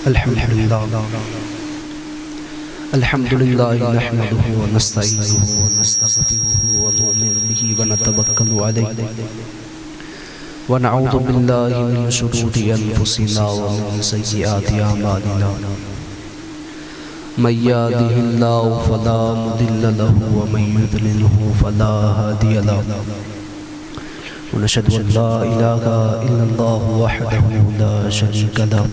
الحمد لله نحمده ونستعينه ونستغفره ونؤمن به ونتوكل عليه ونعوذ بالله من شرور أنفسنا ومن سيئات أعمالنا من يهده الله فلا مضل له ومن يضلله فلا هادي له ونشهد أن لا إله إلا الله وحده لا شريك له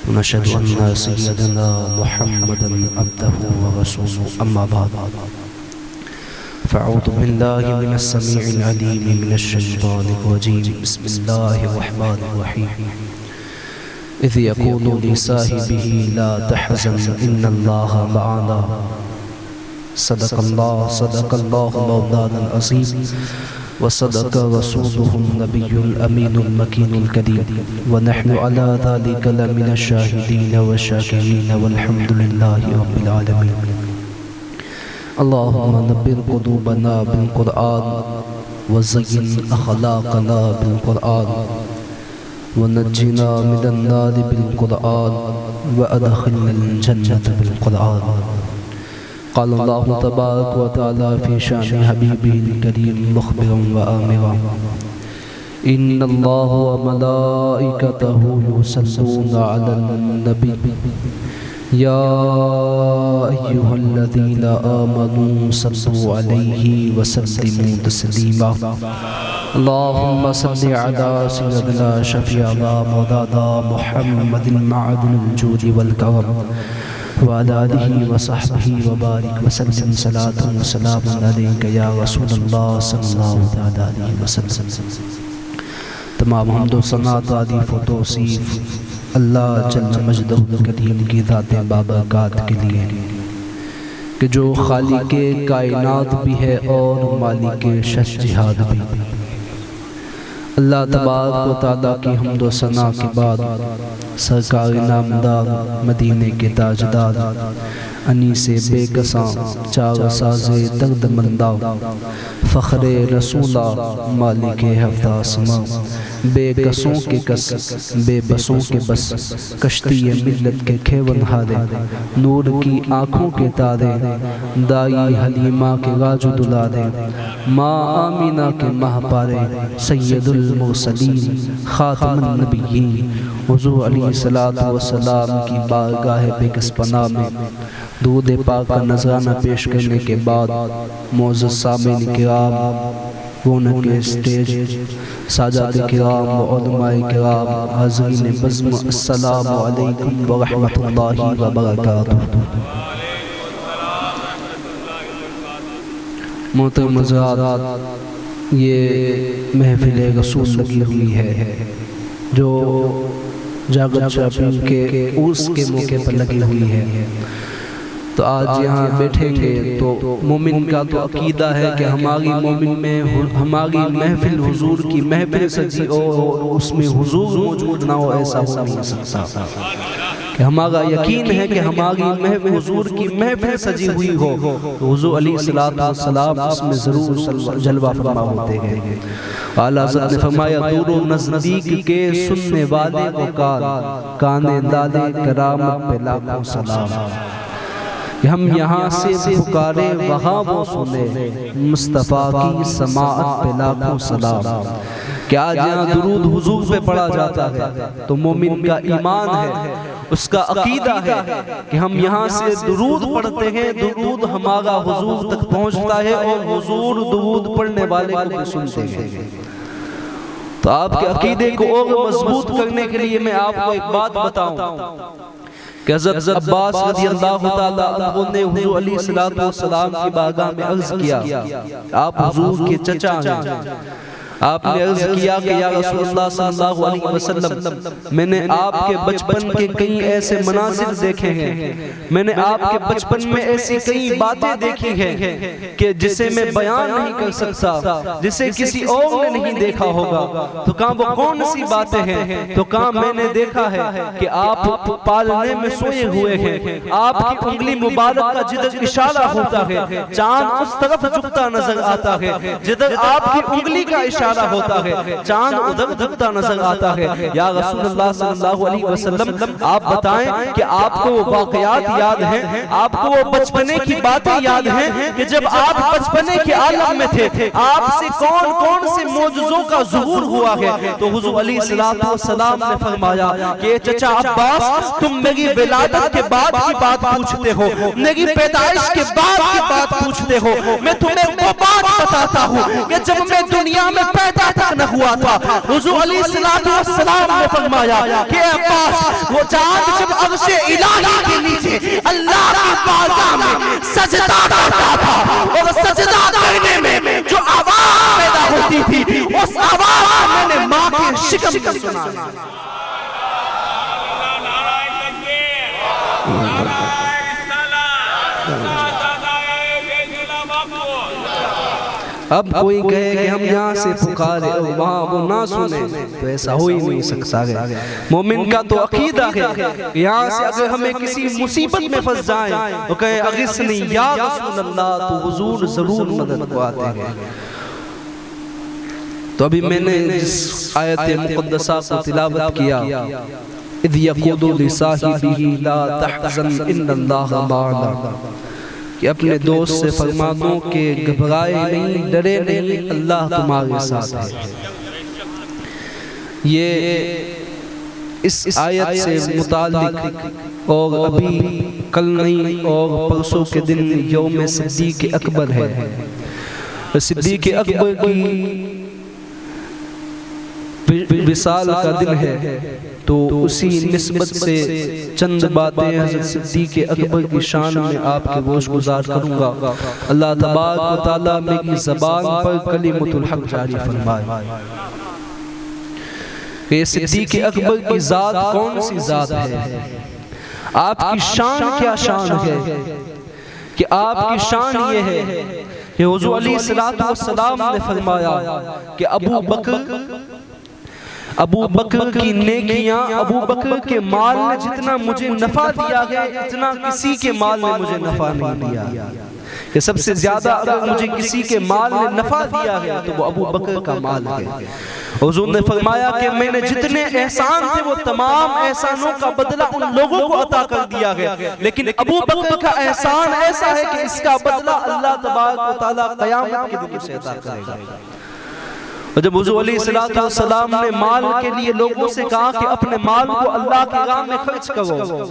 ونشهد أن سيدنا محمدا عبده ورسوله أما بعد فأعوذ بالله من السميع العليم من الشيطان الرجيم بسم الله الرحمن الرحيم إذ يقول لصاحبه لا تحزن إن الله معنا صدق الله مولانا العظيم وصدق رسوله النبي الأمين المكين الكريم ونحن على ذلك لمن الشاهدين والشاكرين والحمد لله رب العالمين اللهم نبر قلوبنا بالقرآن وزين أخلاقنا بالقرآن ونجنا من النار بالقرآن وأدخلنا الجنة بالقرآن قال الله تبارك وتعالى في شأن حبيبه الكريم مخبرا وآمرا إن الله وملائكته يصلون على النبي يا أيها الذين آمنوا صلوا عليه وسلموا تسليما اللهم صل على سيدنا شفيعنا مولانا محمد معدن الجود والكرم وعلى آله وصحبه وبارك وسلم صلاة وسلام عليك يا رسول الله صلی اللہ علیہ وسلم. تمام حمد و ثنا تعریف و توصیف اللہ جل مجدہ الکریم کی ذات بابرکات کے لیے کہ جو خالق کائنات بھی ہے اور مالک شش جہاد بھی. اللہ تبارک و تعالیٰ کی حمد و ثنا کے بعد سرکار نامدار مدینے کے تاجدار انیس بے کساں چار ساز درد مندہ فخر رسولہ مالک ہفتہ آسماں بے کسوں کے کس بے بسوں کے بس کشتی ملت کے کھیون ہارے نور کی آنکھوں کے تارے دائی حلیمہ کے راج دلارے ماں آمینہ کے ماہ پارے سید المرسلین خاتم النبیین حضور علیہ السلام کی بارگاہ بے کس پناہ میں درود پاک کا نذرانہ پیش کرنے کے بعد معزز سامعین کرام رونق اسٹیج سادات کرام و علماء کرام حاضرین بزم السلام علیکم ورحمۃ اللہ وبرکاتہ. محترم حضرات، یہ محفل رسول لگی ہوئی ہے جو جاغر شاپنگ کے عرس کے موقع پر لگی ہوئی ہے. تو آج یہاں بیٹھیں گے تو مومن کا تو عقیدہ ہے کہ ہماری مومن میں ہماری محفل حضور کی محفل سجی اور اس میں حضور موجود نہ ہو، ایسا ہو نہیں سکتا. کہ ہمارا یقین ہے کہ ہماری حضور کی محفل سجی ہوئی ہو، حضور علیہ السلام اس میں ضرور جلوہ فرما ہوتے ہیں. اعلیٰ حضرت نے فرمایا دور و نزدیک کے سننے والے کو کانے دادے کرامت پہ لاکھوں سلام. ہم یہاں سے پکارے وہاں وہ سنے مصطفیٰ کی سماعت پہ لاکھوں سلام. کیا جہاں درود حضور پہ پڑھا جاتا ہے تو مومن کا ایمان ہے، اس کا عقیدہ ہے کہ ہم یہاں سے درود پڑھتے ہیں، درود ہمارا حضور تک پہنچتا ہے اور حضور درود پڑھنے والے کو بھی سنتے ہیں. تو آپ کے عقیدے کو اور مضبوط کرنے کے لیے میں آپ کو ایک بات بتاؤں کہ حضرت عباس رضی اللہ تعالیٰ عنہ نے حضور علیہ السلام کی بارگاہ میں عرض کیا، آپ حضور کے چچا ہیں. آپ نے عرض کیا کہ یا رسول اللہ صلی اللہ علیہ وسلم، میں نے آپ کے بچپن کے کئی ایسے مناظر دیکھے ہیں، میں نے آپ کے بچپن میں ایسی کئی باتیں دیکھی ہیں کہ جسے میں بیان نہیں کر سکتا، جسے کسی اور نے نہیں دیکھا ہوگا. تو کہا وہ کون سی باتیں ہیں؟ تو کہا میں نے دیکھا ہے کہ آپ پالنے میں سوئے ہوئے ہیں، آپ کی انگلی مبارک کا جدھر اشارہ ہوتا ہے چاند اس طرف جھکتا نظر آتا ہے، جدھر آپ کی انگلی کا اشارہ اشارہ ہوتا ہے، چاند ادھر دھکتا نظر آتا ہے۔ یا رسول اللہ صلی اللہ علیہ وسلم آپ بتائیں کہ آپ کو وہ واقعات یاد ہیں، آپ کو وہ بچپنے کی باتیں یاد ہیں کہ جب آپ بچپنے کے عالم میں تھے آپ سے کون کون سے معجزوں کا ظہور ہوا ہے؟ تو حضور علیہ السلام نے فرمایا کہ چچا عباس تم میری ولادت کے بعد کی بات پوچھتے ہو، میری پیدائش کے بعد کی بات پوچھتے ہو، میں تمہیں وہ بات بتاتا ہوں کہ جب میں دنیا میں پیدا تک نہ ہوا تھا حضور علیہ السلام نے فرمایا کہ عباس وہ چاند جب عرش الہی کے نیچے اللہ کی بارگاہ میں سجدہ کرتا تھا اور سجدہ کرنے میں جو آواز پیدا ہوتی تھی اس آواز میں نے ماں کے شکم کو سنا۔ اب کوئی کہے کہ ہم یہاں سے پکارے اور وہاں وہ نہ سنے تو ایسا ہو ہی نہیں سکتا ہے۔ مومن کا تو عقیدہ ہے کہ یہاں سے اگر ہمیں کسی مصیبت میں پھنس جائیں تو کہے اغثنی یا رسول اللہ تو حضور ضرور مدد کو آتے ہیں۔ تو ابھی میں نے جس آیت مقدسہ کو تلاوت کیا اِذْ يَقُولُ لِصَاحِبِهِ لَا تَحْزَنْ إِنَّ اللَّهَ مَعَنَا، کہ اپنے دوست سے فرما دو کہ گھبرائے نہیں، ڈرے نہیں، اللہ تمہارے ساتھ ہے۔ یہ اس آیت سے متعلق اور ابھی کل نہیں اور پرسوں کے دن یوم صدیق اکبر ہے۔ صدیق اکبر کی وصال کا دن ہے، تو اسی نسبت سے چند باتیں حضرت صدیق اکبر کی شان میں آپ کے گوش گزار کروں گا۔ اللہ تبارک و تعالیٰ میری زبان پر کلمۃ الحق جاری فرمائے کہ صدیق اکبر کی ذات کون سی ذات ہے، آپ کی شان کیا شان ہے، کہ آپ کی شان یہ ہے کہ حضور علیہ السلام نے فرمایا کہ ابو بکر کی نیکیاں، ابو بکر کے مال نے جتنا مجھے نفع دیا گیا اتنا کسی کے مال نے مجھے نفع نہیں دیا، کہ سب سے زیادہ اگر مجھے کسی کے مال نے نفع دیا گیا تو وہ ابو بکر کا مال ہے۔ حضور نے فرمایا کہ میں نے جتنے احسان تھے وہ تمام احسانوں کا بدلہ ان لوگوں کو عطا کر دیا گیا، لیکن ابو بکر کا احسان ایسا ہے کہ اس کا بدلہ اللہ تبارک و تعالیٰ قیامت کے دن سے عطا کرے گا۔ اور جب حضور علیہ السلام نے مال کے لیے لوگوں سے کہا کہ اپنے مال کو اللہ کی راہ میں خرچ کرو،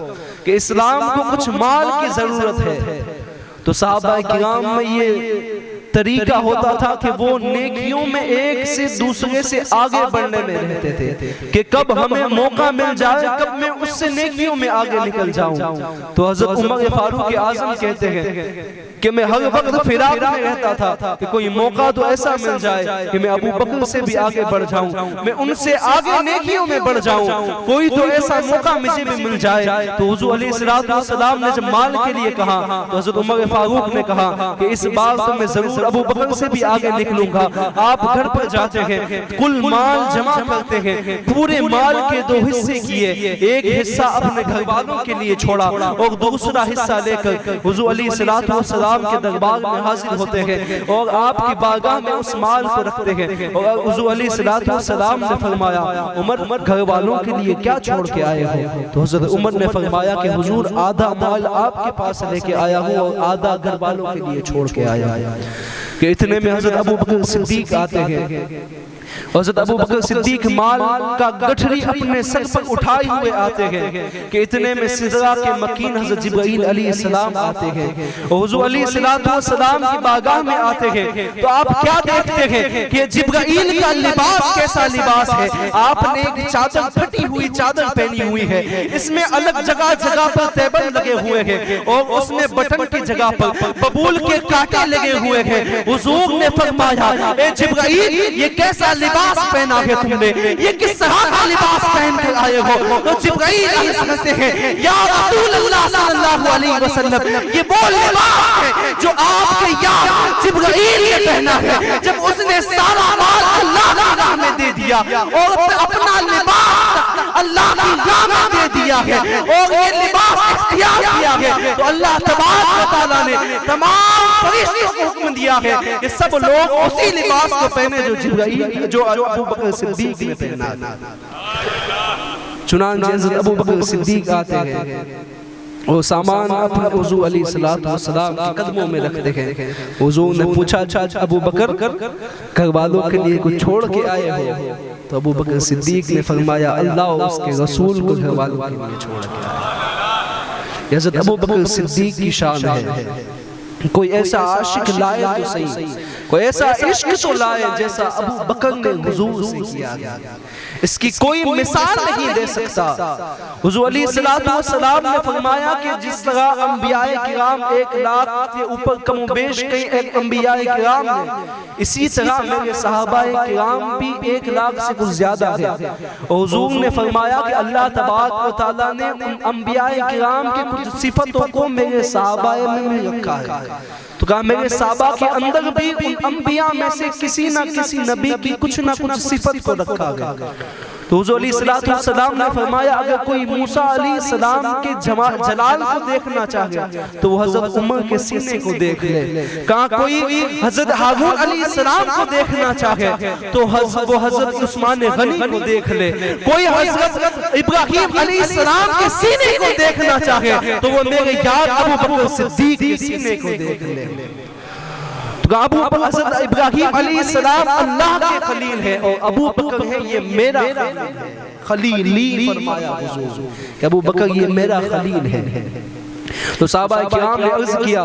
کہ اسلام کو کچھ مال کی ضرورت ہے، تو صحابہ کرام میں یہ طریقہ ہوتا تھا کہ وہ نیکیوں میں ایک سے دوسرے سے آگے بڑھنے میں رہتے تھے کہ کب ہمیں موقع مل جائے، کب میں اس سے نیکیوں میں آگے نکل جاؤں۔ تو حضرت عمر فاروق اعظم کہتے ہیں کہ میں ہر وقت فراق میں رہتا تھا کہ کوئی موقع تو ایسا مل جائے کہ میں ابو بکر سے بھی آگے بڑھ جاؤں، میں ان سے آگے نیکیوں میں بڑھ جاؤں، کوئی تو ایسا موقع مجھے بھی مل جائے۔ تو حضور علیہ السلام نے جب مال کے لیے کہا تو حضرت عمر فاروق نے کہا کہ اس بار تو میں ضرور ابو بکر سے بھی آگے نکلوں گا۔ آپ گھر پر جاتے ہیں، کل مال جمع کرتے ہیں، پورے مال کے 2 حصے کیے، ایک حصہ اپنے گھر والوں کے لیے چھوڑا اور دوسرا حصہ لے کر حضور علیہ السلام کے دربار میں حاضر ہوتے ہیں اور آپ کی بارگاہ میں اس مال کو رکھتے ہیں۔ اور حضور علیہ السلام نے فرمایا عمر گھر والوں کے لیے کیا چھوڑ کے آئے ہو؟ تو حضرت عمر نے فرمایا کہ حضور آدھا مال آپ کے پاس لے کے آیا ہوں اور آدھا گھر والوں کے لیے چھوڑ کے آیا ہوں۔ کہ اتنے میں حضرت ابو بکر صدیق آتے ہیں، حضرت ابو بکر صدیق مال کا گٹھری اپنے سر پر اٹھائے ہوئے آتے ہیں کہ اتنے میں سدرہ کے مکین حضرت جبرائیل علیہ السلام آتے ہیں اور حضور علیہ السلام کی بارگاہ میں آتے ہیں۔ تو آپ کیا دیکھتے ہیں کہ جبرائیل کا لباس کیسا لباس ہے؟ آپ نے ایک چادر پھٹی ہوئی چادر پہنی ہوئی ہے، اس میں الگ جگہ جگہ پر تیبل لگے ہوئے ہیں اور اس میں بٹن کی جگہ پر ببول کے کانٹے لگے ہوئے ہیں۔ حضور نے فرمایا اے جبرائیل یہ کیسا لباس پہنا ہے تم نے، یہ کس طرح کا لباس پہن کر آئے ہو؟ تو جبرائیل کہتے ہیں یا رسول اللہ صلی اللہ علیہ وسلم یہ وہ لباس ہے جو آپ کے یار جبرائیل نے پہنا ہے جب اس نے سارا مال اللہ کی راہ میں دے دیا اور اپنا لباس اللہ کی راہ میں دے دیا ہے، اور یہ لباس اختیار کیا ہے تو اللہ تبارک و تعالیٰ نے تمام فرشتوں کو حکم دیا ہے کہ سب لوگ اسی لباس کو پہنے جو ابو بکر صدیق نے پہنا. چنانچہ حضرت ابو بکر صدیق آتے ہیں، وہ سامان اپنے حضور علیہ السلام کے قدموں میں رکھتے ہیں. حضور نے پوچھا ابو بکر گھر والوں کے لیے کچھ چھوڑ کے آئے ہو؟ تو ابو بکر صدیق نے فرمایا اللہ اور اس کے رسول کو گھر والوں کے لیے چھوڑ کے آئے. حضرت ابو بکر صدیق کی شان ہے. کوئی ایسا عاشق لائے تو صحیح، کوئی ایسا عشق تو لائے جیسا ابو بکر نے حضور سے کیا گیا. اس کی کوئی مثال نہیں دے سکتا. حضور علیہ السلام نے فرمایا کہ جس طرح انبیاء کرام 1,00,000 کے اوپر کم و بیش کئی انبیاء کرام ہیں، اسی طرح میرے صحابہ کرام بھی 1,00,000 سے کچھ زیادہ ہے. اور حضور نے فرمایا کہ اللہ تبارک و تعالیٰ نے ان انبیاء کرام کے کچھ صفتوں کو میرے صحابہ میں رکھا ہے. تو کہا میرے صحابہ کے اندر بھی ان انبیاء میں سے کسی نہ کسی نبی کی کچھ نہ کچھ صفت کو رکھا گیا. تو حضور علیہ السلام نے فرمایا اگر کوئی موسیٰ علیہ السلام کے جلال کو دیکھنا چاہے تو وہ حضرت عمر کے سینے کو دیکھ لے. کہا کوئی حضرت ہارون علیہ السلام کو دیکھنا چاہے تو وہ حضرت عثمان غنی کو دیکھ لے. کوئی حضرت ابراہیم علیہ السلام کے سینے کو دیکھنا چاہے تو وہ میرے یار ابو بکر صدیق کے سینے کو دیکھ لے. ابو حضرت ابراہیم علیہ السلام اللہ کے خلیل ہے اور ابو بکر ہے یہ میرا خلیل. فرمایا حضور کہ ابو بکر یہ میرا خلیل ہے. تو صحابہ کرام نے عرض کیا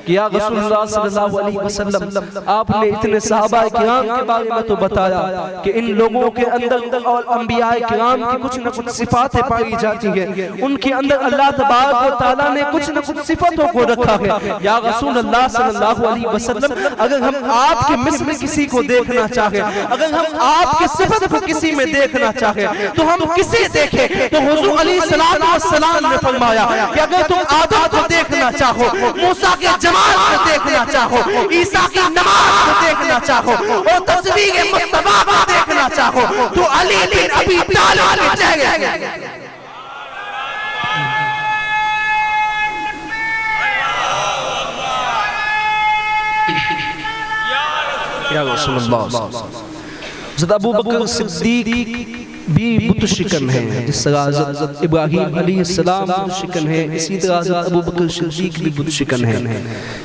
کہ یا رسول اللہ صلی اللہ علیہ وسلم آپ نے اتنے صحابہ کرام کے بارے میں تو بتایا کہ ان لوگوں کے اندر اور انبیاء کرام کی کچھ نہ کچھ صفاتیں پائی جاتی ہیں، ان کے اندر اللہ تبارک و تعالیٰ نے کچھ نہ کچھ صفتوں کو رکھا ہے. یا رسول اللہ صلی اللہ علیہ وسلم اگر ہم آپ کے مثل کسی کو دیکھنا چاہیں، اگر ہم آپ کی صفت کو کسی میں دیکھنا چاہیں تو ہم کسی دیکھیں؟ تو حضور علیہ السلام نے فرمایا کہ اگر تم آدم کو دیکھنا چاہو، موسیٰ کے جمال کو دیکھنا چاہو، عیسیٰ کی نماز کو دیکھنا چاہو اور تصویر مصطفیٰ کو دیکھنا چاہو تو علی بن ابی طالب کے چہرے. یا رسول اللہ حضرت ابو بکر صدیق بھی بت شکن ہے. جس طرح حضرت ابراہیم علیہ السلام بت شکن ہے، اسی طرح حضرت ابو بکر صدیق بھی بت شکن ہے.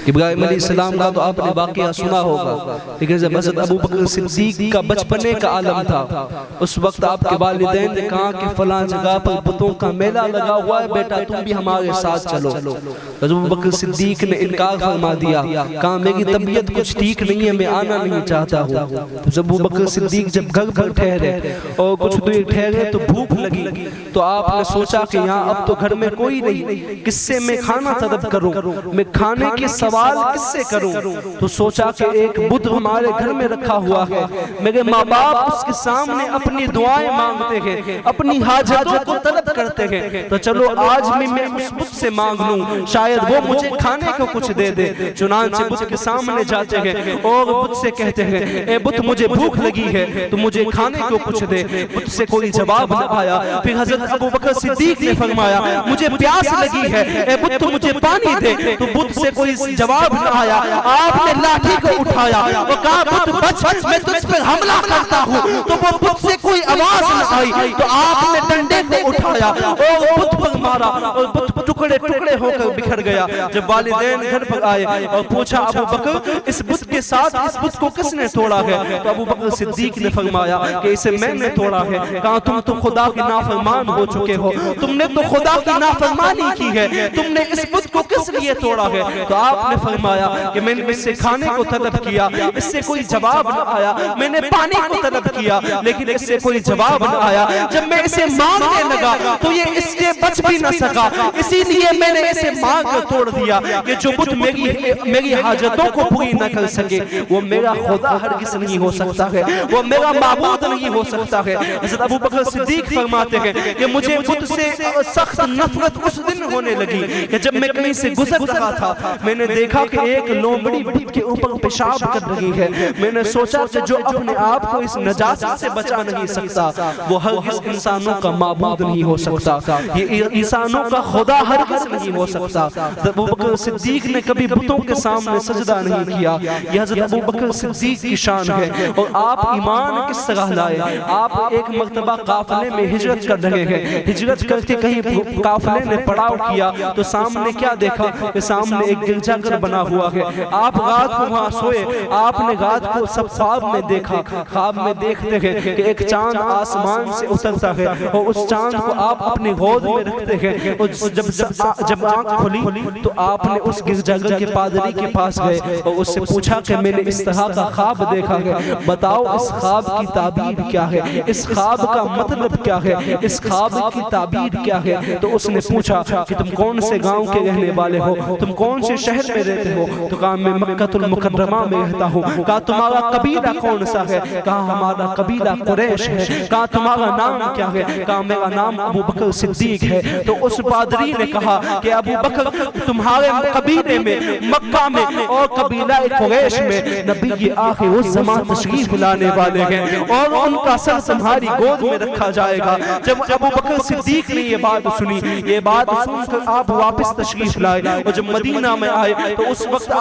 ابراہیم علیہ السلام کا تو آپ نے واقعہ سنا ہوگا، لیکن جب حضرت ابو بکر صدیق کا بچپنے کا عالم تھا اس وقت آپ کے والدین نے کہا کہ فلاں جگہ پر بتوں کا میلہ لگا ہوا ہے، بیٹا تم بھی ہمارے ساتھ چلو. حضرت ابو بکر صدیق نے انکار فرما دیا، کہا میری طبیعت کچھ ٹھیک نہیں ہے، میں آنا نہیں چاہتا ہوں. جب ابو بکر صدیق جب گھر پر ٹھہرے اور کچھ ٹھہرے تو بھوک لگی تو آپ نے سوچا کہ یہاں اب تو گھر میں کوئی نہیں، کس سے میں کھانا طلب کروں، میں کھانے کے سوال کس سے کروں. تو سوچا کہ ایک بت ہمارے گھر میں رکھا ہوا ہے، میرے ماں باپ اس کے سامنے اپنی دعائیں مانگتے ہیں، اپنی حاجتوں کو طلب کرتے ہیں، تو چلو آج میں اس بت سے مانگ لوں، شاید وہ مجھے کھانے کو کچھ دے دے. چنانچہ بت کے سامنے جاتے ہیں اور بت سے کہتے ہیں اے بت مجھے بھوک لگی ہے تو مجھے کھانے کو کچھ دے. بت سے کوئی جواب نہ آیا. پھر حضرت ابو بکر صدیق نے فرمایا مجھے پیاس لگی ہے، اے بت تو مجھے پانی دے. تو بت سے کوئی جواب نہ آیا. آپ نے لاٹھی کو اٹھایا اور کہا بت بچ، میں تجھ پر حملہ کرتا ہوں. تو وہ بت سے کوئی آواز نہ آئی تو آپ نے ڈنڈے کو اٹھایا اور بت پر مارا اور بت ٹکڑے ٹکڑے ہو کر بکھر گیا. جب والدین گھر پر آئے اور پوچھا ابو بکر اس بت کے ساتھ اس بت کو کس نے توڑا ہے؟ تو ابو بکر صدیق نے فرمایا کہ اسے میں نے توڑا ہے. کہا تم تو خدا کی نافرمان ہو چکے ہو، تم نے تو خدا کی نافرمانی کی ہے، تم نے اس بت کو کس لیے توڑا ہے؟ تو آپ نے فرمایا کہ میں نے اس سے کھانے کو طلب کیا، اس سے کوئی جواب نہ آیا. میں نے پانی کو طلب کیا لیکن اس سے کوئی جواب نہ آیا. جب میں اسے مانگنے لگا تو یہ اس سے بچ بھی نہ سکا، اسی لیے میں نے اسے مانگ کر توڑ دیا کہ جو بت میری حاجتوں کو پوری نہ کر سکے وہ میرا خدا ہرگز نہیں ہو سکتا ہے، وہ میرا معبود نہیں ہو سکتا ہے. حضرت ابو بکر صدیق فرماتے ہیں کہ مجھے بت سے سخت نفرت اس دن ہونے لگی کہ جب میں کہیں سے گزر رہا تھا میں نے دیکھا کہ ایک لومڑی بت کے اوپر پیشاب کر رہی ہے. میں نے سوچا کہ جو اپنے آپ کو اس نجاست سے بچا نہیں نہیں سکتا، وہ ہرگز انسانوں کا معبود نہیں ہو سکتا، یہ انسانوں کا خدا ہرگز نہیں ہو سکتا۔ ابو بکر صدیق نے کبھی بتوں کے سامنے سجدہ نہیں کیا، یہ حضرت ابو بکر صدیق کی شان ہے۔ اور آپ ایمان کس طرح لائے؟ آپ ایک مرتبہ قافلے میں ہجرت کر رہے ہیں، ہجرت کر کے کہیں قافلے نے پڑاؤ کیا تو سامنے کیا دیکھا کہ سامنے ایک گرجا گھر بنا ہوا ہے۔ آپ رات کو وہاں سوئے، آپ نے رات کو سب خواب میں دیکھا، خواب میں دیکھتے ہیں کہ ایک چاند آسمان سے اترتا ہے اور اس چاند کو آپ اپنی گود میں رکھتے ہیں، اور جب آنکھ کھلی تو آپ نے اس گرجا گھر کے پادری کے پاس گئے اور اس سے پوچھا کہ میں نے اس طرح کا خواب دیکھا ہے، بتاؤ اس خواب کی تعبیر کیا ہے، اس خواب کا مطلب کیا ہے، اس خواب کی تعبیر کیا ہے؟ تو اس نے پوچھا کہ تم کون سے گاؤں کے رہنے والے ہو، تم کون سے شہر میں رہتے ہو؟ تو کہا میں مکہ المکرمہ میں رہتا ہوں۔ کہا تمہارا قبیلہ کون سا ہے؟ کہا ہمارا قبیلہ قریش ہے۔ کہا تمہارا نام کیا ہے؟ کہا میرا نام ابو بکر صدیق ہے۔ تو اس پادری نے کہا کہ ابو بکر تمہارے قبیلے میں، مکہ میں اور قبیلہ قریش میں نبی آخر الزمان تشریف لانے والے ہیں اور ان کا سر تمہاری گود میں رکھا جائے گا۔ جب ابو بکر صدیق نے یہ بات سنی، یہ بات سن کر آپ واپس تشریف لائے اور جب مدینہ میں آئے تو اس وقت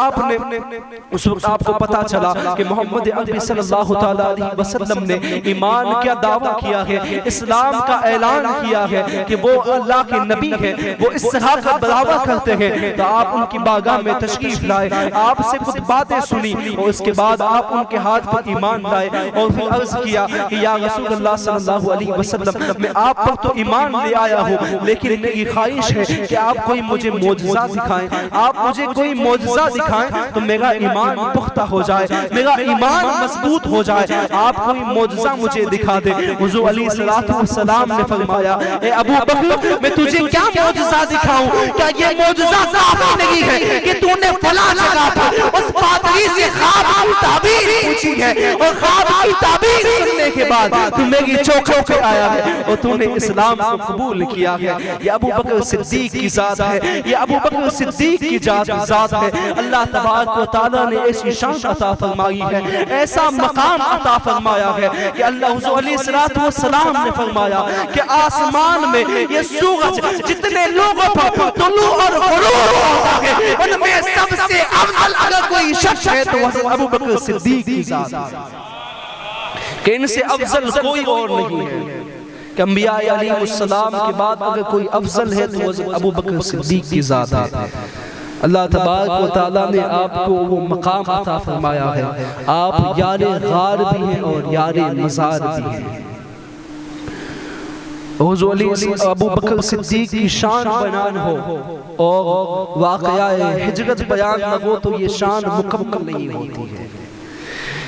آپ کو پتا چلا کہ محمد عربی صلی اللہ علیہ وسلم نے ایمان کیا دعویٰ کیا ہے، اسلام کا اعلان کیا ہے کہ وہ اللہ کے نبی ہے، وہ اس طرح کا دعویٰ کرتے ہیں۔ تو آپ ان کی بارگاہ میں تشریف لائے، آپ سے کچھ باتیں سنی اور اس کے بعد آپ ان کے ہاتھ پر ایمان لائے اور پھر عرض کیا کہ یا رسول اللہ صلی اللہ علیہ وسلم میں آپ پر تو ایمان لے آیا ہوں، لیکن میری خواہش ہے کہ آپ کوئی مجھے معجزہ دکھائیں، آپ مجھے کوئی معجزہ دکھائیں تو میرا ایمان پختہ ہو جائے، میرا ایمان مضبوط ہو جائے، آپ کوئی معجزہ مجھے دکھا دے۔ حضور علیہ السلام نے فرمایا اے ابو بکر میں تجھے کیا معجزہ دکھاؤں؟ کیا یہ معجزہ کافی نہیں ہے کہ تو نے فلاں جگہ پر اس پادری سے خواب کی تعبیر پوچھی ہے اور خواب کی تعبیر سننے کے بعد تو میری چوکھوں پہ آیا ہے اور تو نے اسلام کو قبول کیا ہے؟ یہ ابو بکر صدیق کی ذات ہے، یہ ابو بکر صدیق کی ذات ہے۔ اللہ تبارک و تعالیٰ نے ایسی شان عطا فرمائی ہے، ایسا مقام عطا فرمایا ہے کہ اللہ حضور علیہ السلام نے فرمایا کہ آسمان میں یہ سورج جتنے لوگوں پر طلوع اور غروب ہوتا ہے ان میں سب سے افضل اگر کوئی شخص ہے تو وہ ابو بکر صدیق کی ذات ہے، کہ ان سے افضل کوئی اور نہیں ہے، کہ انبیاء علیہ السلام کے بعد اگر کوئی افضل ہے تو وہ ابو بکر صدیق کی ذات ہے۔ اللہ تبارک و تعالیٰ نے آپ کو وہ مقام عطا فرمایا ہے، آپ یار غار بھی ہیں اور یار مزار بھی ہیں۔ حضور علیہ ابو بکر صدیق کی شان بیان ہو اور واقعہ ہجرت بیان نہ ہو تو یہ شان مکمل نہیں ہوتی ہے۔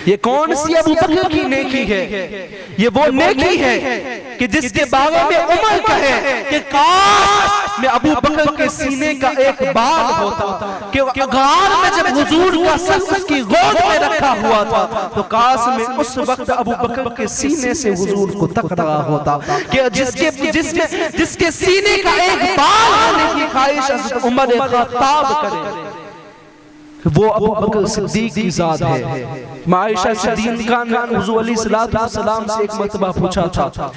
یہ کون سی ابو بکر کی نیکی ہے؟ یہ وہ نیکی ہے کہ جس کے بارے میں عمر کہے کہ کاش میں ابو بکر کے سینے کا ایک بال ہوتا، کہ غار میں جب حضور کا سر اس کی گود میں رکھا ہوا تھا تو کاش میں اس وقت ابو بکر کے سینے سے حضور کو تک رہا ہوتا، کہ جس کے سینے کا ایک بال ہونے کی خواہش حضرت عمر خطاب کرے، وہ ابو بکر صدیق کی ذات ہے۔ عائشہ صدیقہ نے حضور علیہ السلام سے ایک مرتبہ پوچھا تھا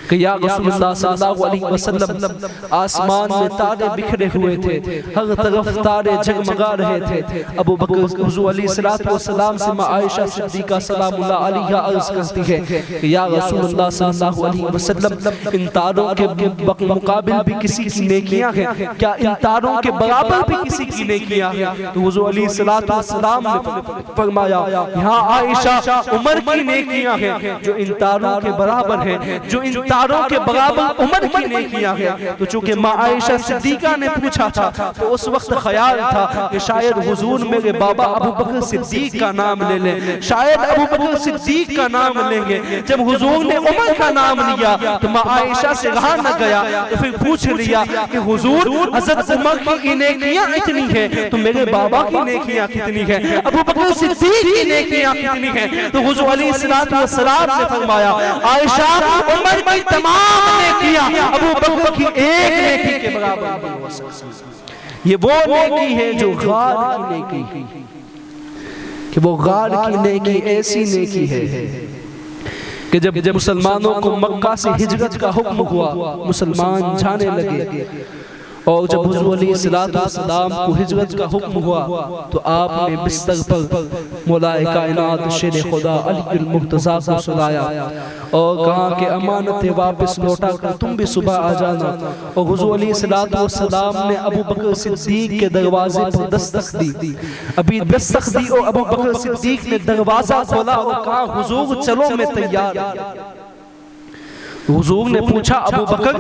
کہ یا رسول اللہ صلی اللہ علیہ وسلم آسمان میں تارے بکھرے ہوئے تھے، ہر طرف تارے جگمگا رہے تھے۔ ابو بکر حضور علیہ السلام سے عائشہ صدیقہ سلام اللہ علیہ عرض کرتی ہے کہ یا رسول اللہ صلی اللہ علیہ وسلم ان تاروں کے مقابل بھی کسی کی نیکیاں ہیں کیا؟ ان تاروں کے برابر بھی کسی کی نیکیاں ہیں؟ تو حضور علیہ السلام نے فرمایا یہاں عائشہ عمر کی نیکیاں ہیں جو ان تاروں کے برابر ہیں، جو ان تاروں کے برابر عمر کی نیکیاں ہیں۔ تو چونکہ ماں عائشہ صدیقہ نے پوچھا تھا تو اس وقت خیال تھا کہ شاید حضور میرے بابا ابو بکر صدیق کا نام لے لیں، شاید ابو بکر صدیق کا نام لیں گے۔ جب حضور نے عمر کا نام لیا تو ماں عائشہ سے رہا نہ گیا تو پھر پوچھ لیا کہ حضور حضرت عمر کی نیکیاں اتنی ہیں تو میرے بابا کی نیکیاں کتنی ہیں، ابو بکر صدیق کی نیکیاں کتنی ہیں؟ تو حضور علیہ السلام نے فرمایا عائشہ عمر کی تمام نیکیاں ابو بکر کی ایک نیکی کے برابر نہیں ہو سکتی۔ یہ وہ نیکی ہے جو غار کی نیکی ہے، کہ وہ غار کی نیکی ایسی نیکی ہے کہ جب مسلمانوں کو مکہ سے ہجرت کا حکم ہوا، مسلمان جانے لگے، اور جب حضور علیہ السلام کو ہجرت کا حکم ہوا تو آپ نے بستر پر مولا کائنات شیر خدا علی المرتضیٰ کو سلایا اور کہا کہ امانت واپس لوٹا کر تم بھی صبح آ جانا۔ اور حضور علیہ السلام نے ابو بکر صدیق کے دروازے پر دستک دی، ابھی دستک دی اور ابو بکر صدیق نے دروازہ کھولا اور کہا حضور چلو میں تیار۔ حضور نے پوچھا ابو بکر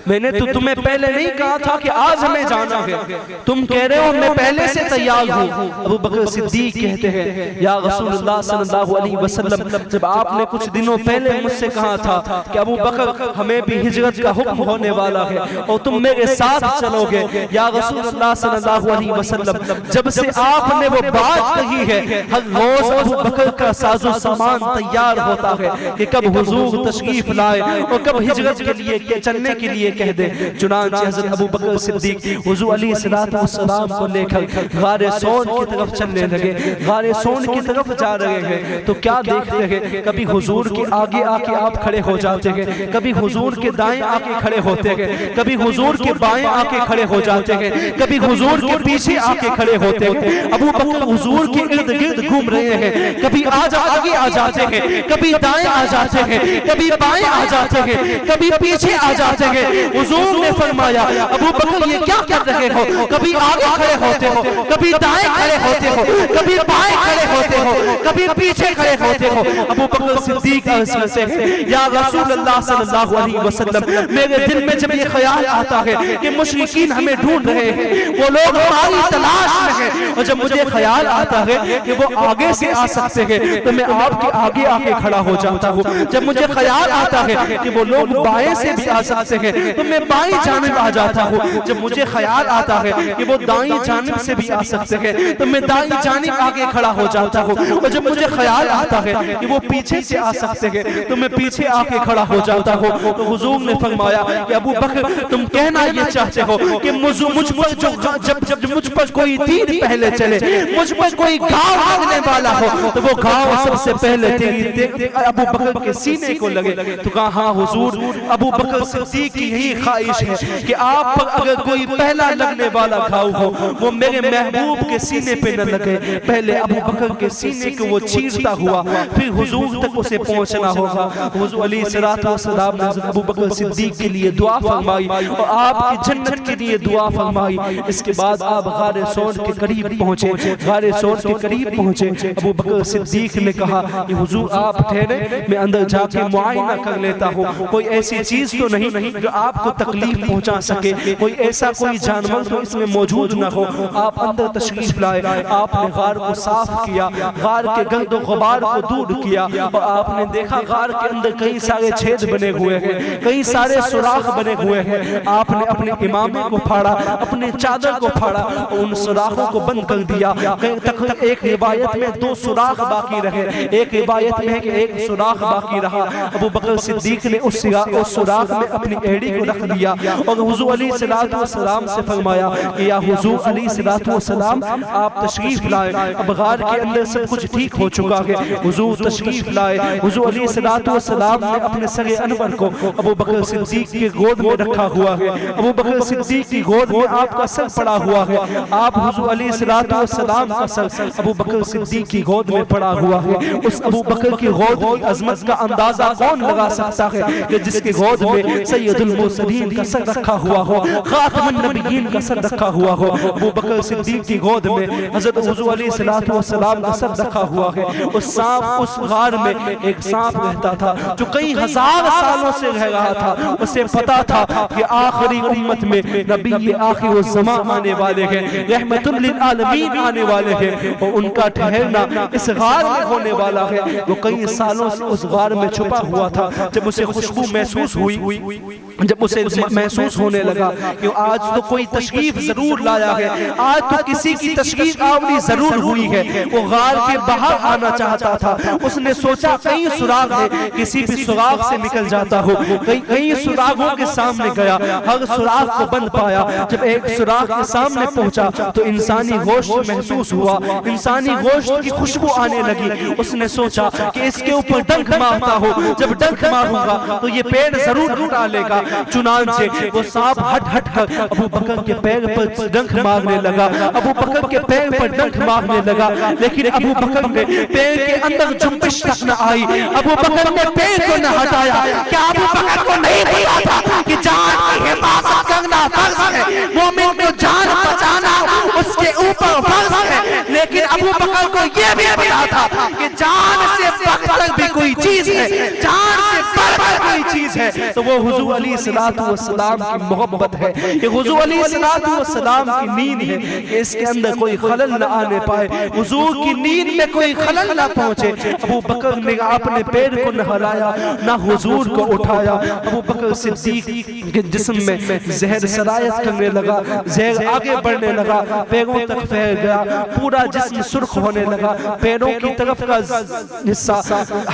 میں نے تو تمہیں پہلے نہیں کہا تھا کہ آج ہمیں جانا ہے، تم کہہ رہے ہو میں پہلے سے تیار ہوں۔ ابو بکر صدیق کہتے ہیں یا رسول اللہ صلی اللہ علیہ وسلم، جب آپ نے کچھ دنوں پہلے مجھ سے کہا تھا کہ ابو بکر ہمیں بھی ہجرت کا حکم ہونے والا ہے اور تم میرے ساتھ چلو گے، یا رسول اللہ صلی اللہ علیہ وسلم جب سے آپ نے وہ بات کہی ہے ہر روز ابو بکر کا ساز و سامان تیار ہوتا ہے کہ کب حضور تشریف لائے اور کب ہجرت کے لیے چلنے کے لیے کہہ دے۔ چنانچہ حضرت ابو بکر صدیق حضور علیہ السلام کو لے کر غار سون کی طرف چلنے لگے، غار سون کی طرف جا رہے ہیں تو کیا دیکھتے ہیں، کبھی حضور کے آگے آ کے آپ کھڑے ہو جاتے ہیں، کبھی حضور کے دائیں آ کے کھڑے ہوتے ہیں، کبھی حضور کے بائیں آ کے کھڑے ہو جاتے ہیں، کبھی حضور کے پیچھے آ کے کھڑے ہوتے ہیں۔ ابو بکر حضور کے ارد گرد گھوم رہے ہیں، کبھی آگے آ جاتے ہیں، کبھی دائیں آ جاتے ہیں، کبھی بائیں آ جاتے ہیں، کبھی پیچھے آ جاتے ہیں۔ حضور نے فرمایا ابو بکر یہ کیا کر رہے ہو، کبھی آگے کھڑے ہوتے ہو، کبھی دائیں کھڑے ہوتے ہو، کبھی بائیں کھڑے ہوتے ہو، کبھی پیچھے کھڑے ہوتے ہو۔ ابو بکر صدیق عرض کرتے ہیں یا رسول اللہ صلی اللہ علیہ وسلم میرے دل میں جب یہ خیال آتا ہے کہ مشرکین ہمیں ڈھونڈ رہے ہیں، وہ لوگ ہماری تلاش میں ہیں، اور جب مجھے خیال آتا ہے کہ وہ آگے سے آ سکتے ہیں تو میں آپ کے آگے آ کے کھڑا ہو جاتا ہوں۔ جب مجھے خیال آتا ہے کہ وہ لوگ بائیں سے بھی آ سکتے ہیں تو میں بائیں جانب آ جاتا ہوں۔ جب مجھے خیال آتا ہے کہ وہ دائیں جانب سے بھی آ سکتے ہیں تو میں دائیں جانب آگے کھڑا ہو جاتا ہوں، اور جب مجھے خیال آتا ہے کہ وہ پیچھے سے آ سکتے ہیں تو میں پیچھے آ کے کھڑا ہو جاتا ہوں۔ تو حضور نے فرمایا کہ ابو بکر تم کہنا یہ چاہتے ہو کہ مجھ پر جب مجھ پر کوئی تیر پہلے چلے، مجھ پر کوئی گھاؤ لگنے والا ہو تو وہ گھاؤ سب سے پہلے ابو بکر کے سینے کو لگے۔ تو کہا ہاں حضور، ابو بکر صدیق کی یہی خواہش ہے کہ آپ پر اگر کوئی پہلا لگنے والا گھاؤ ہو وہ میرے محبوب کے سینے پہ نہ لگے، پہلے ابو بکر کے سینے کو وہ چیرتا ہوا پھر حضور تک اسے پہنچنا ہوگا۔ حضور علیہ السلام نے حضرت ابو بکر صدیق کے لیے دعا فرمائی اور آپ کی جنت کے لیے دعا فرمائی۔ اس کے بعد آپ غار سون کے قریب پہنچے، غار سون کے قریب پہنچے۔ ابو بکر صدیق نے کہا کہ حضور آپ ٹھہرے، میں اندر جا کے معائنہ کر لیتا ہوں، کوئی ایسی چیز تو نہیں جو آپ کو تکلیف پہنچا سکے، کوئی ایسا کوئی جانور تو اس میں موجود نہ ہو۔ آپ اندر تشریف لائے، آپ نے غار کو صاف کیا، غار کے گرد و غبار کو دور کیا، اور آپ نے دیکھا غار کے اندر کئی سارے چھید بنے ہوئے ہیں، کئی سارے سوراخ بنے ہوئے ہیں۔ آپ نے اپنے امامے کو پھاڑا، اپنے چادر کو پھاڑا اور ان سوراخوں کو بند کر دیا۔ ایک روایت میں 2 سوراخ باقی رہے، ایک روایت میں ہے کہ 1 سوراخ باقی رہا۔ ابو بکر صدیق نے اس سوراخ میں اپنی ایڑی کو رکھ دیا اور حضور علیہ السلام سے فرمایا کہ یا حضور علیہ السلام آپ تشریف لائے، اب غار کے اندر سب کچھ ٹھیک ہو چکا ہے۔ حضور تشریف لائے، حضور علیہ السلام نے اپنے سر انور کو ابو بکر صدیق کی گود میں رکھا ہوا ہے، ابو بکر صدیق کی گود میں آپ کا سر پڑا ہوا ہے، آپ حضور علیہ السلام کا سر ابو بکر صدیق کی گود میں پڑا ہوا ہے۔ اس ابو بکر کی گود کی عظمت کا اندازہ کون لگا سکتا ہے کہ جس کی گود میں سید المرسلین کا سر رکھا ہوا ہو، خاتم النبیین کا سر رکھا ہوا ہو۔ ابو بکر صدیق کی گود میں حضرت حضور علیہ السلام کا سر رکھا ہوا ہے۔ اس غار میں ایک سانپ رہتا تھا جو کئی ہزار سالوں سے رہ رہا تھا، اسے پتا تھا کہ آخری امت میں نبی آخر الزمان آنے والے ہیں، رحمت للعالمین آنے والے ہیں، اور ان کا ٹھہرنا اس غار میں ہونے والا ہے۔ وہ کئی سالوں سے اس غار میں چھپا ہوا تھا، جب اسے اسے خوشبو محسوس ہوئی، جب اسے محسوس ہونے لگا کہ آج تو کوئی تشریف ضرور لایا ہے، آج تو کسی کی تشریف آوری ضرور ہوئی ہے، وہ غار کے باہر آنا چاہتا تھا۔ اس نے سوچا کہیں سراغ ہے، کسی بھی سراغ سے نکل جاتا ہو، کئی سراغوں کے سامنے گیا، ہر سراغ کو بند پایا۔ جب ایک سراغ کے سامنے پہنچا تو انسانی گوشت محسوس ہوا، انسانی گوشت کی خوشبو آنے لگی۔ اس نے سوچا کہ اس کے اوپر ڈنک مارتا ہو، جب ڈنک ماروں گا تو یہ پیڑ ضرور اٹھا لے گا۔ چنانچہ وہ سانپ ہٹ کر ابو بکر کے پیر پر ڈنک مارنے لگا، ابو بکر کے پیر پر ڈنک مارنے لگا، لیکن ابو بکر نے پیر کے اندر جنبش تک نہ آئی، ابو بکر نے پیر کو نہ ہٹایا۔ کیا ابو بکر کو نہیں پتا تھا کہ جان کی حفاظت کرنا فرض ہے، مومن کو جان بچانا اس کے اوپر فرض ہے، لیکن ابو بکر کو یہ بھی پتا تھا کہ جان سے بڑھ کر بھی کوئی چیز ہے، جان سے بڑھ کر کوئی چیز ہے، تو وہ حضور علیہ السلام کی محبت ہے، یہ حضور علیہ السلام کی نیند ہے کہ اس کے اندر کوئی خلل نہ آنے پائے، حضور کی نیند میں کوئی خلل نہ پہنچے۔ ابو بکر نے اپنے پیر کو نہ ہلایا نہ حضور کو اٹھایا۔ ابو بکر صدیق کے جسم میں زہر سرایت کرنے لگا، زہر آگے بڑھنے لگا، پیروں تک پھیل گیا، پورا جسم سرخ ہونے لگا، پیروں کی طرف کا حصہ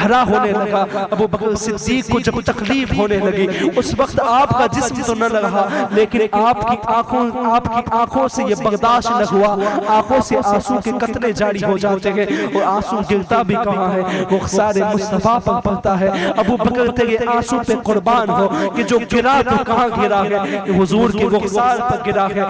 ہرا ہونے لگا۔ ابو بکر صدیق کو جب تکلیف ہونے لگی، اس وقت آپ کا جسم تو نہ رہا، لیکن آپ کی آنکھوں سے یہ برداشت نہ ہوا، آنکھوں سے آنسو کے قطرے جاری ہو جاتے ہیں، اور آنسو گرتا بھی کہاں ہے، وہ خسار مصطفیٰ پر پڑتا ہے۔ ابو بکر تیرے آنسو پہ قربان ہو کہ جو گرا تو کہاں گرا ہے، حضور کے وہ خسار پر گرا ہے،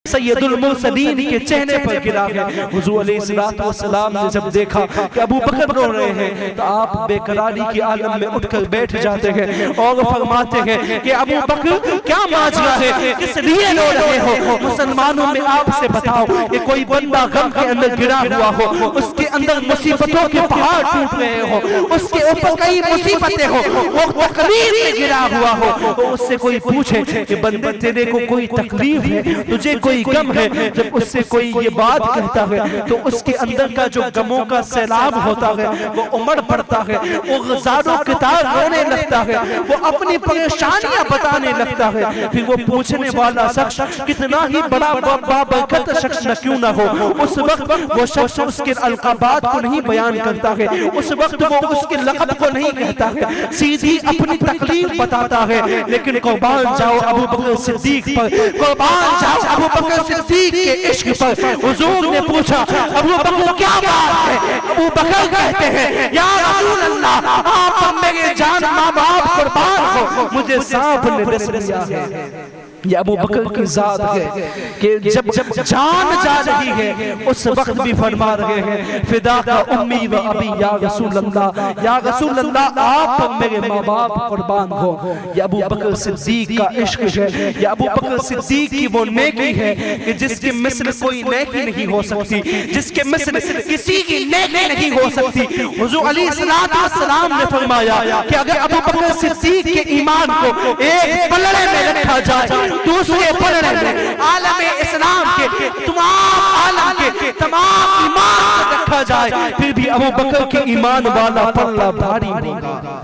سید المرسلین کے چہرے پر گرا ہے۔ حضور علیہ السلام نے جب دیکھا کہ ابو بکر رو رہے ہیں تو آپ بے قراری کی عالم میں اٹھ کر بیٹھ جاتے ہیں اور فرماتے ہیں کہ ابو بکر کیا ماجرا ہے، کس لیے رو رہے ہو؟ مسلمانوں میں آپ سے بتاؤ کہ کوئی بندہ غم کے اندر گرا ہوا ہو، اس کے اندر مصیبتوں کے پہاڑ ٹوٹ رہے ہو، اس کے اوپر کئی مصیبتیں ہو، وہ تکلیف میں گرا ہوا ہو، تو اس سے کوئی پوچھے کہ بندے تیرے کو کوئی تکلیف ہے، تجھے کوئی غم ہے، جب اس سے کوئی یہ بات کہتا ہے تو اس کے اندر کا جو غموں کا سیلاب ہوتا ہے وہ امڑ پڑتا ہے، وہ غزاروں کتار رونے لگتا ہے، وہ اپنی پریشانیاں بتانے لگتا ہے۔ پھر وہ پوچھنے والا شخص کتنا ہی بڑا بابرکت شخص نہ کیوں نہ ہو، اس وقت وہ شخص اس کے القابات کو نہیں بیان کرتا ہے، اس وقت وہ اس کے لقب کو نہیں کہتا ہے، سیدھی اپنی تکلیف بتاتا ہے۔ لیکن قربان جاؤ ابو بکر صدیق پر، قربان جاؤ ابو بکر صدیق کے عشق پر۔ حضور نے پوچھا ابو بکر کیا بات ہے؟ ابو بکر کہتے ہیں یا رسول اللہ، آپ میرے جان ماں باپ قربان ہو، مجھے سانپ نے ڈس لیا ہے۔ یہ ابو بکر کی ذات ہے کہ جب جان جا رہی ہے اس وقت بھی فرما رہے ہیں فدا کا امی و ابی یا رسول اللہ، یا رسول اللہ آپ پر میرے ماں باپ قربان ہو۔ یہ ابو بکر صدیق کا عشق ہے، یہ ابو بکر صدیق کی وہ نیکی ہے کہ جس کے مثل کوئی نیکی نہیں ہو سکتی، جس کے مثل کسی کی نیکی نہیں ہو سکتی۔ حضور علیہ السلام نے فرمایا کہ اگر ابو بکر صدیق کے ایمان کو ایک پلڑے میں رکھا جائے، دوسرے پلڑے میں عالم اسلام کے تمام عالم کے تمام ایمان کو رکھا جائے، پھر بھی ابو بکر کے ایمان والا پلڑا بھاری ہوگا۔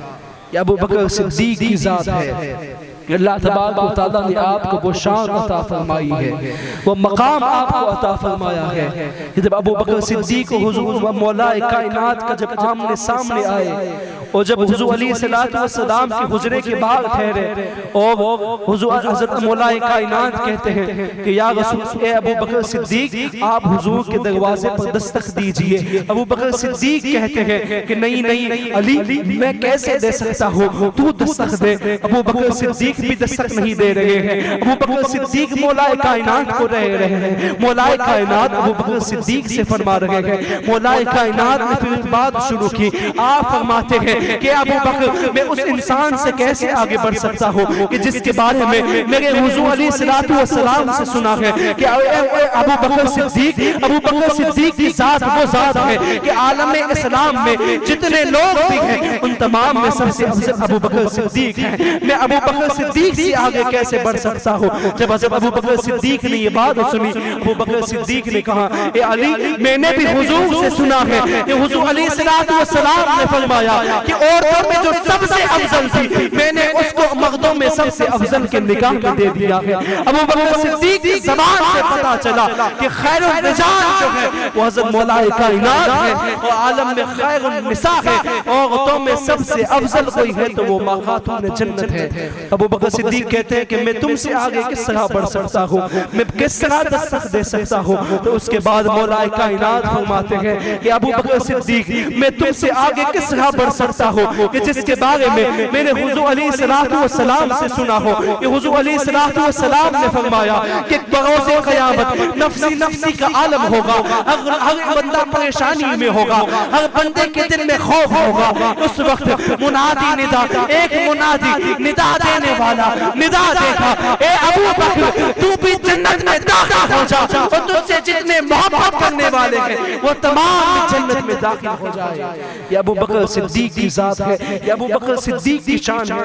یہ ابو بکر صدیق کی ذات ہے۔ اللہ تبارک و تعالیٰ نے آپ کو وہ شان عطا فرمائی ہے، وہ مقام آپ کو عطا فرمایا ہے کہ جب ابو بکر صدیق و حضور و مولا کائنات کا جب آمنے سامنے آئے، اور جب حضور علیہ السلام کی حجرے کے باہر ٹھہرے اور حضور حضرت مولا کائنات کہتے ہیں کہ یا رسول اے ابو بکر صدیق آپ حضور کے دروازے پر دستک دیجئے۔ ابو بکر صدیق کہتے ہیں کہ نہیں علی میں کیسے دے سکتا ہوں، تو دستک دے۔ ابو بکر صدیق بھی دستک نہیں دے رہے ہیں، ابو بکر صدیق مولا کائنات کو رہ رہے ہیں۔ مولا کائنات ابو بکر صدیق سے فرما رہے ہیں۔ مولا کائنات نے پھر بات شروع کی، آپ فرماتے ہیں کہ ابو بکر میں اس انسان سے کیسے آگے بڑھ سکتا ہوں کہ جس کے بارے میں میرے حضور علیہ السلام سے سنا ہے کہ ابو بکر صدیق کی ذات وہ ذات ہے کہ عالم اسلام میں جتنے لوگ بھی ہیں ان تمام میں سب سے افضل ابو بکر صدیق ہیں۔ میں ابو بکر صدیق سے آگے کیسے بڑھ سکتا ہو؟ جب حضرت ابو بکر صدیق نے یہ بات سنی، ابو بکر صدیق نے کہا اے علی میں نے بھی حضور سے سنا ہے کہ حضور علیہ السلام نے فرمایا کہ عورتوں میں جو سب سے افضل تھی میں نے اس کو مردوں میں سب سے افضل کے نکاح میں دے دیا ہے۔ ابو بکر صدیق کی زبان سے پتا چلا کہ خیر الرجال جو ہے وہ حضرت مولا کائنات ہے اور عالم میں خیر النساء ہے، عورتوں میں سب سے افضل کوئی ہے تو وہ خاتون جنت ہے۔ ابو بکر صدیق کہتے ہیں کہ میں تم سے آگے کس طرح بڑھ سکتا ہوں، میں کس طرح دستک دے سکتا ہوں؟ تو اس کے بعد مولا کائنات فرماتے ہیں کہ ابو بکر صدیق میں تم سے آگے کس طرح بڑھ سکتا ہوں کہ جس کے بارے میں نے حضور علیہ السلام سے سنا ہو کہ حضور علیہ السلام نے فرمایا کہ بروز قیامت نفسی نفسی کا عالم ہوگا، ہر بندہ پریشانی میں ہوگا، ہر بندے کے دل میں خوف ہوگا۔ اس وقت منادی ندا، ایک منادی ندا دینے والا ندا دے گا اے ابو بکر تو بھی جنت میں داخل ہو جا، اور تجھ سے جتنے محبت کرنے والے ہیں وہ تمام جنت میں داخل ہو جائے۔ یہ ابو بکر صدیق کی ذات ہے، یہ ابو بکر صدیق کی شان ہے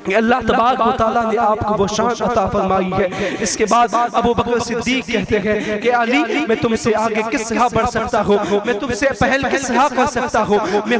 کہ اللہ تبارک و تعالیٰ نے آپ کو وہ شان عطا فرمائی ہے۔ اس کے بعد ابو بکر صدیق کہتے ہیں کہ علی میں تم سے آگے کس طرح بڑھ سکتا ہوں، میں تم سے پہل کس طرح کر سکتا ہوں؟ میں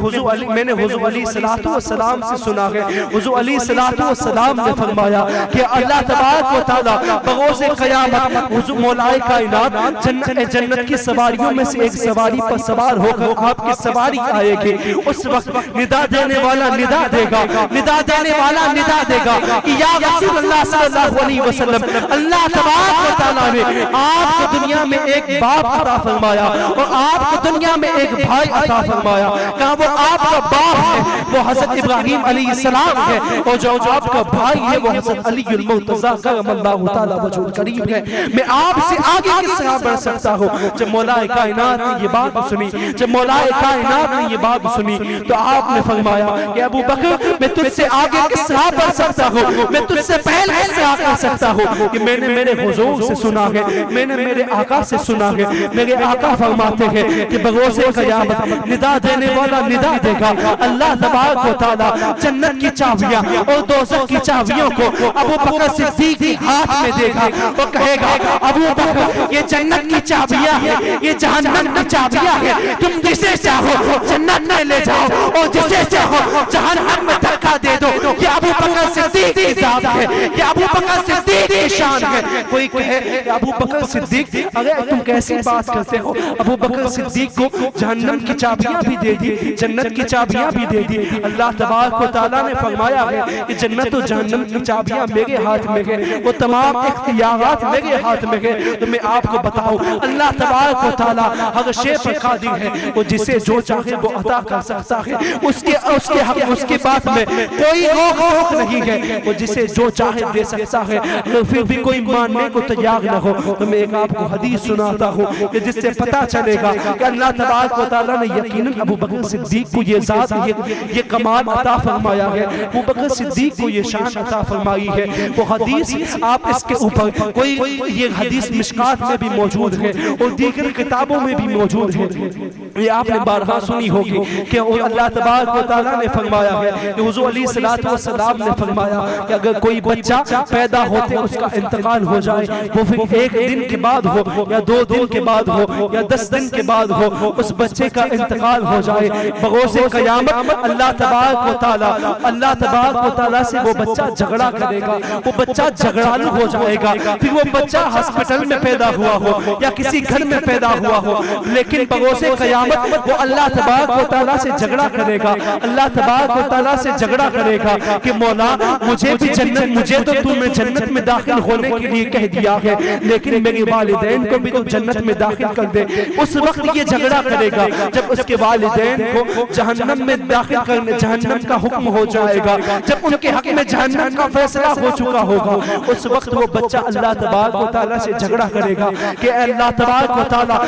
نے حضور علیہ السلام سے سنا ہے، حضور علیہ السلام نے فرمایا کہ اللہ تبارک و تعالیٰ بروز قیامت حضور مولا کائنات جنت کی سواریوں میں سے ایک سواری پر سوار ہو کر آپ کی سواری آئے گی۔ اس وقت ندا دینے والا ندا دے گا، ندا دینے والا ندا دے گا کہ یا رسول اللہ صلی اللہ علیہ وسلم اللہ تبارک و تعالیٰ نے آپ کو دنیا میں ایک باپ عطا فرمایا اور آپ کو دنیا میں ایک بھائی عطا فرمایا۔ کہا وہ آپ کا باپ ہے وہ حضرت ابراہیم علیہ السلام ہے، اور جو آپ کا بھائی ہے وہ حضرت علی المرتضیٰ کرم اللہ تعالیٰ وجہ الکریم ہے۔ میں آپ سے آگے کس طرح بڑھ سکتا ہوں؟ جب مولا کائنات نے یہ بات سنی، جب مولا کائنات نے یہ بات سنی تو آپ نے فرمایا کہ ابو بکر میں تجھ سے آگے کس طرح بڑھ سکتا ہوں، میں تجھ سے پہل کس طرح کر سکتا ہوں کہ میں نے میرے حضور سے سنا ہے، میں نے میرے آقا سے سنا ہے، میرے آقا فرماتے ہیں کہ بروز قیامت ندا دینے والا ندا دے گا، اللہ تبارک و تعالیٰ جنت کی چابیاں اور دوزخ کی چابیوں کو ابو بکر صدیق کے ہاتھ میں دے گا اور کہے گا ابو بکر یہ جنت کی چابیاں ہیں، یہ جہنم کی چابیاں ہیں، تم جسے چاہو جنت میں لے جاؤ اور جسے چاہو جہنم میں دھکا دے دو۔ یہ ابو بکر صدیق کی ذات ہے، یہ ابو بکر صدیق کی شان ہے۔ کوئی کہے کہ ابو بکر صدیق اگر تم کیسی بات کرتے ہو، ابو بکر صدیق کو جہنم کی چابیاں بھی دے دی، جنت کی چابیاں بھی دے دی۔ اللہ تبارک و تعالیٰ نے فرمایا ہے کہ جنت و جہنم کی چابیاں میرے ہاتھ میں ہیں، وہ تمام اختیارات میرے ہاتھ میں ہیں۔ تو میں آپ کو بتاؤں اللہ تبارک و تعالیٰ ہر شے پر قادر ہے، وہ جسے جو چاہے وہ عطا کر سکتا ہے، اس کے بات میں کوئی روک ٹوک نہیں ہے، وہ جسے جو چاہے دے سکتا ہے۔ پھر بھی کوئی ماننے کو تیار نہ ہو تو میں ایک آپ کو حدیث سناتا ہوں کہ جس سے پتا چلے گا کہ اللہ تبارک و تعالیٰ نے یقیناً ابو بکر صدیق کو یہ ذات یہ کمال عطا فرمایا ہے، ابو بکر صدیق کو یہ شان عطا فرمائی ہے۔ وہ حدیث آپ اس کے اوپر کوئی یہ حدیث مشکات میں بھی موجود ہے اور دیگر کتابوں میں بھی موجود ہے، یہ آپ نے بارہا سنی ہوگی کہ اللہ تبارک و تعالیٰ نے فرمایا ہے کہ حضور علیہ السلام نے فرمایا کہ اگر کوئی بچہ پیدا ہوتے اس کا انتقال ہو جائے، وہ پھر ایک دن کے بعد ہو یا 2 دن کے بعد ہو یا 10 دن کے بعد ہو، اس بچے کا انتقال ہو جائے، بروز قیامت اللہ تبارک و تعالیٰ سے وہ بچہ جھگڑا کرے گا، وہ بچہ جھگڑالو ہو جائے گا۔ پھر وہ بچہ ہسپتال میں پیدا ہوا ہو یا کسی گھر میں پیدا ہوا ہو، لیکن بروز قیامت وہ اللہ تبارک و تعالیٰ سے جھگڑا کرے گا، اللہ تبارک و تعالیٰ سے جھگڑا کرے گا کہ مولا مجھے بھی مجھے تو تم نے جنت میں داخل ہونے کے لیے کہہ دیا ہے، لیکن میرے والدین کو بھی تو جنت میں داخل کر دے۔ اس وقت یہ جھگڑا کرے گا جب اس کے والدین کو جہنم میں داخل کرنے جہنم کا حکم ہو جائے گا، جب ان کے حق میں جہنم کا فیصلہ ہو چکا ہوگا، اس وقت وہ بچہ اللہ تبارک و تعالیٰ سے جھگڑا کرے گا کہ اے اللہ تبارک و تعالیٰ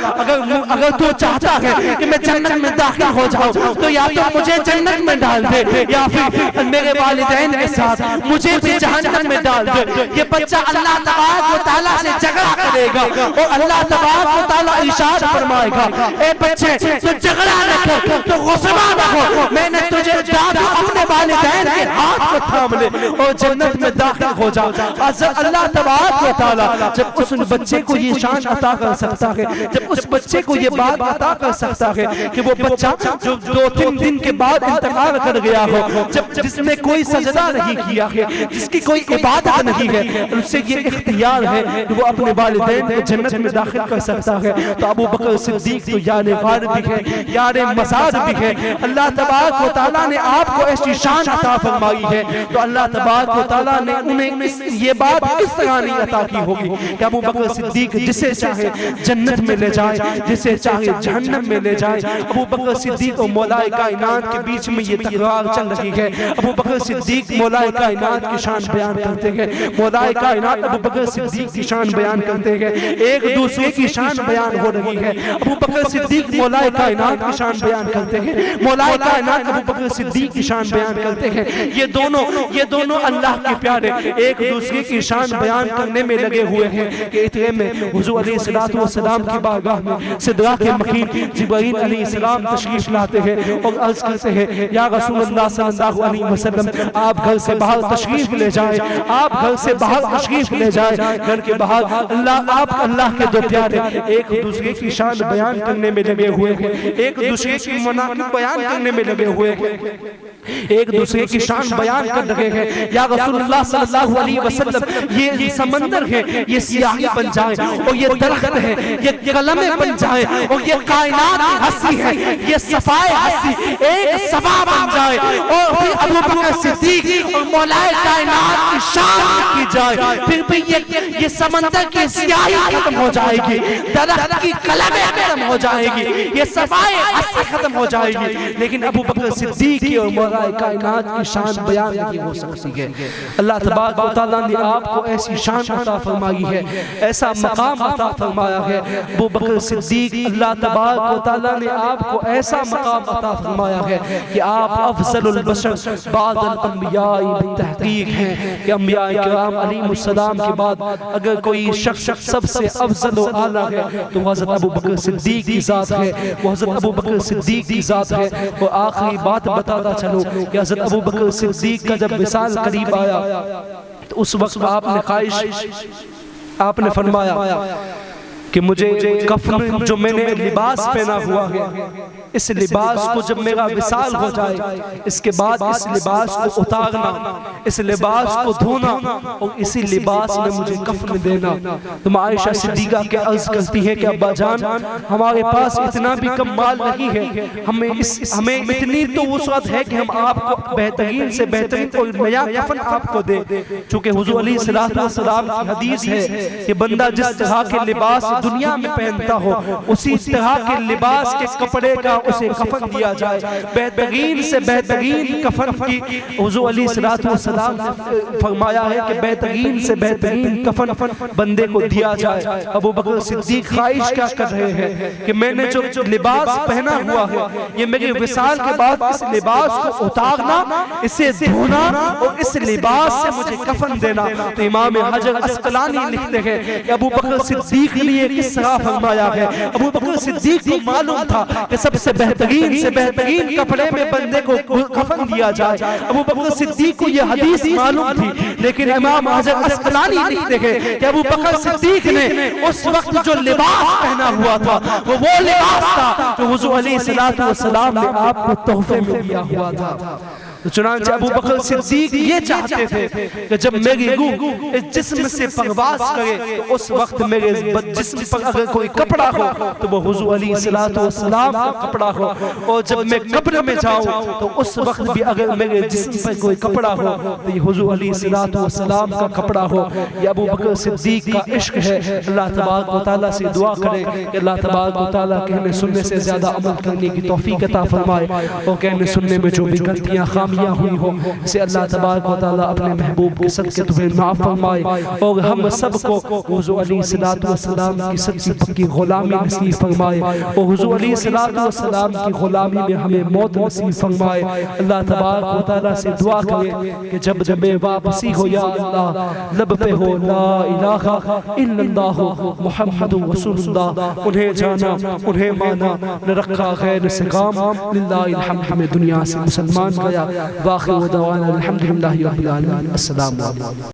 اگر تو چاہتا ہے کہ میں جنت میں داخل ہو جاؤں تو یا تو مجھے جنت میں ڈال دے یا پھر میرے والدین کے ساتھ مجھے بھی جہنم میں ڈال دے۔ یہ بچہ اللہ تبارک و تعالیٰ سے جھگڑا کرے گا اور اللہ تبارک و تعالیٰ ارشاد فرمائے گا، اے بچے تو جھگڑا نہ کر، تو غصہ نہ ہو، میں نے تجھے ڈالا اپنے والدین کے ہاتھ کو تھام لے اور جنت میں داخل ہو جا۔ اللہ تبارک و تعالیٰ جب اس بچے کو یہ شان عطا کر سکتا ہے، جب اس بچے کو یہ بات عطا کر سکتا ہے کہ وہ بچہ جو 2-3 دن کے بعد انتقال کر گیا ہو، جس نے کوئی سجدہ نہیں کیا ہے، جس کی کوئی عبادت نہیں ہے، اس سے یہ اختیار ہے کہ وہ اپنے والدین کو جنت میں داخل کر سکتا ہے، تو ابو بکر صدیق تو یار غار بھی ہے، یار مزار بھی ہے۔ اللہ تبارک و تعالیٰ نے آپ کو ایسی شان عطا فرمائی ہے تو اللہ تبارک و تعالیٰ نے انہیں یہ بات اس طرح نہیں عطا کی ہوگی کہ ابو بکر صدیق جسے چاہے جنت میں لے جائے، جسے چاہے جہنم میں لے جائے۔ ابو بکر صدیق اور مولا کائنات کے بیچ میں یہ تکرار چل رہی ہے۔ ابو بکر صدیق مولا کائنات کی شان بیان کرتے ہیں، مولا کائنات ابو بکر صدیق کی شان بیان کرتے ہیں، ایک دوسرے کی شان بیان ہو رہی ہے۔ ابو بکر صدیق مولا کائنات کی شان بیان کرتے ہیں، مولا کائنات ابو بکر صدیق کی شان بیان کرتے ہیں۔ یہ دونوں اللہ کے پیارے ایک دوسرے کی شان بیان کرنے میں لگے ہوئے ہیں کہ اتنے میں حضور علیہ السلام کی بارگاہ میں سدرات مکین جبرائیل علیہ السلام تشریف لاتے ہیں اور عرض کرتے ہیں، یا رسول اللہ صلی اللہ علیہ وسلم آپ گھر سے باہر تشریف لے جائیں، آپ گھر سے باہر تشریف لے جائیں۔ گھر کے باہر اللہ کے دو پیارے ایک دوسرے کی شان بیان کرنے میں لگے ہوئے ہیں، ایک دوسرے کی مناقب بیان کرنے میں لگے ہوئے ہیں، ایک دوسرے کی شان بیان کر رہے ہیں۔ یا رسول اللہ صلی اللہ علیہ وسلم یہ سمندر ہے، یہ سیاہی بن جائے اور یہ درخت ہے، یہ قلمیں بن جائے اور یہ کائنات کی ہستی ہے، یہ صفائے ہستی ایک صفا بن جائے اور پھر ابو بکر صدیق اور مولا کائنات کی شان کی جائے، پھر بھی یہ سمندر کی سیاہی ختم ہو جائے گی، درخت کی قلمیں ختم ہو جائے گی، یہ صفائے ہستی ختم ہو جائے گی، لیکن ابو بکر صدیق کی اور مولا کائنات کی شان بیان نہیں ہو سکتی ہے۔ اللہ تبارک و تعالیٰ نے آپ کو ایسی شان عطا فرمائی ہے، ایسا مقام عطا فرمایا ہے۔ ابو بکر صدیق اللہ تبارک و تعالیٰ نے آپ کو ایسا مقام عطا فرمایا ہے کہ آپ افضل البشر بعد الانبیاء بالتحقیق ہیں کہ انبیاء کرام علیہ السلام کے بعد اگر کوئی شخص سب سے افضل و اعلیٰ ہے تو وہ حضرت ابو بکر صدیق کی ذات ہے، وہ حضرت ابو بکر صدیق کی ذات ہے۔ وہ آخری بات بتاتا چلو کہ حضرت ابو بکر صدیق کا جب وصال قریب آیا تو اس وقت آپ نے فرمایا کہ مجھے کفن جو میں نے لباس پہنا ہوا ہے، اس لباس کو جب میرا وصال ہو جائے اس کے بعد اس لباس کو اتارنا، اس لباس کو دھونا اور اسی لباس میں مجھے کفن دینا۔ تو عائشہ صدیقہ کے عرض کرتی ہے کہ ابا جان ہمارے پاس اتنا بھی کم مال نہیں ہے، ہمیں اتنی تو وسعت ہے کہ ہم آپ کو بہترین سے بہترین اور نیا کفن آپ کو دے۔ چونکہ حضور علیہ السلام کی حدیث ہے کہ بندہ جس طرح کے لباس دنیا میں پہنتا ہو اسی طرح کے لباس کے کپڑے کا اسے کفن دیا جائے، بہترین سے بہترین کفن کی حضور علیہ السلام نے فرمایا ہے کہ بہترین سے بہترین کفن بندے کو دیا جائے۔ ابو بکر صدیق خواہش کیا کر رہے ہیں کہ میں نے جو لباس پہنا ہوا ہے یہ میرے وصال کے بعد اس لباس کو اتارنا، اسے دھونا اور اس لباس سے مجھے کفن دینا۔ تو امام حجر عسقلانی لکھتے ہیں کہ ابو بکر صدیق نے یہ کس طرح فرمایا ہے۔ ابو بکر صدیق کو معلوم تھا کہ سب سے بہترین کپڑے میں بندے کو کفن دیا جائے۔ ابو بکر صدیق کو یہ حدیث معلوم تھی، لیکن امام حجر عسقلانی لکھتے ہیں کہ ابو بکر صدیق نے اس وقت جو لباس پہنا ہوا تھا وہ لباس تھا جو حضور علیہ السلام نے آپ کو تحفے میں دیا ہوا تھا۔ چنانچہ ابو بکر صدیق یہ چاہتے تھے کہ جب میری روح اس جسم سے پرواز کرے تو اس وقت میرے جسم پر اگر کوئی کپڑا ہو تو وہ حضور علیہ السلام کا کپڑا ہو، اور جب میں قبر میں جاؤں تو اس وقت بھی اگر میرے جسم پر کوئی کپڑا ہو تو یہ حضور علیہ السلام کا کپڑا ہو۔ یہ ابو بکر صدیق کا عشق ہے۔ اللہ تبارک و تعالیٰ سے دعا کریں کہ اللہ تبارک و تعالیٰ کہنے سننے سے زیادہ عمل کرنے کی توفیق عطا فرمائے، اور کہنے سننے میں جو بھی غلطیاں خامیاں ناکامیاں ہوئی ہو، اسے اللہ تبارک و تعالیٰ اپنے محبوب کے صدقے تمہیں معاف فرمائے، اور ہم سب کو حضور علیہ السلام کی سچی پکی غلامی نصیب فرمائے، اور حضور علیہ السلام کی غلامی میں ہمیں موت نصیب فرمائے۔ اللہ تبارک و تعالیٰ سے دعا کرے کہ جب جب واپسی ہو یا اللہ لب پہ ہو لا الہ الا اللہ محمد رسول اللہ، انہیں جانا انہیں مانا، نہ رکھا غیر سے کام، للہ الحمد میں دنیا سے مسلمان گیا۔ باقی دعوانا الحمدللہ رب العالمین۔ السلام علیکم۔